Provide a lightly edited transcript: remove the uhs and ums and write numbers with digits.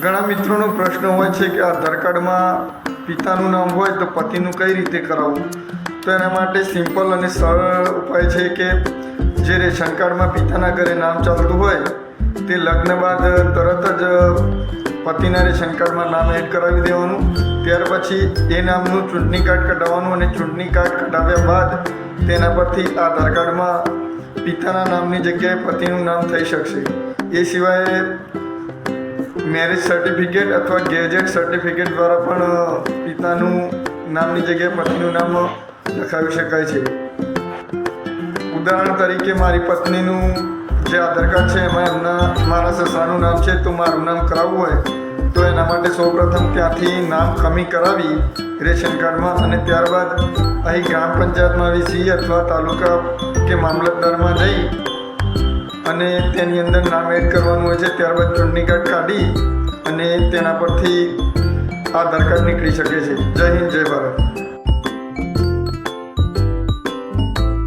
ઘણા મિત્રોનો પ્રશ્ન હોય છે કે આધાર કાર્ડમાં પિતાનું નામ હોય તો પતિનું કઈ રીતે કરાવવું. તો એના માટે સિમ્પલ અને સરળ ઉપાય છે કે જે રેશન કાર્ડમાં પિતાના ઘરે નામ ચાલતું હોય તે લગ્ન બાદ તરત જ પતિના રેશન કાર્ડમાં નામ એડ કરાવી દેવાનું. ત્યાર પછી એ નામનું ચૂંટણી કાર્ડ કઢાવવાનું અને ચૂંટણી કાર્ડ કઢાવ્યા બાદ તેના પરથી આધાર કાર્ડમાં પિતાના નામની જગ્યાએ પતિનું નામ થઈ શકશે. એ સિવાય મેરેજ સર્ટિફિકેટ અથવા ગેજેટ સર્ટિફિકેટ દ્વારા પણ પિતાનું નામની જગ્યાએ પતિનું નામ લખાવી શકાય છે. ઉદાહરણ તરીકે મારી પત્નીનું જે આધાર કાર્ડ છે એમાં મારા સસરાનું નામ છે, તો મારું નામ કરાવવું હોય તો એના માટે સૌપ્રથમ ત્યાંથી નામ કમી કરાવી રેશન કાર્ડમાં અને ત્યારબાદ અહીં ગ્રામ પંચાયતમાં વીસી અથવા તાલુકા કે મામલતદારમાં જઈ અને તેની અંદર નામ એડ કરવાનું હોય છે. ત્યારબાદ ચૂંટણી કાર્ડ કાઢી અને તેના પરથી આધાર કાર્ડ નીકળી શકે છે. જય હિન્દ, જય ભારત.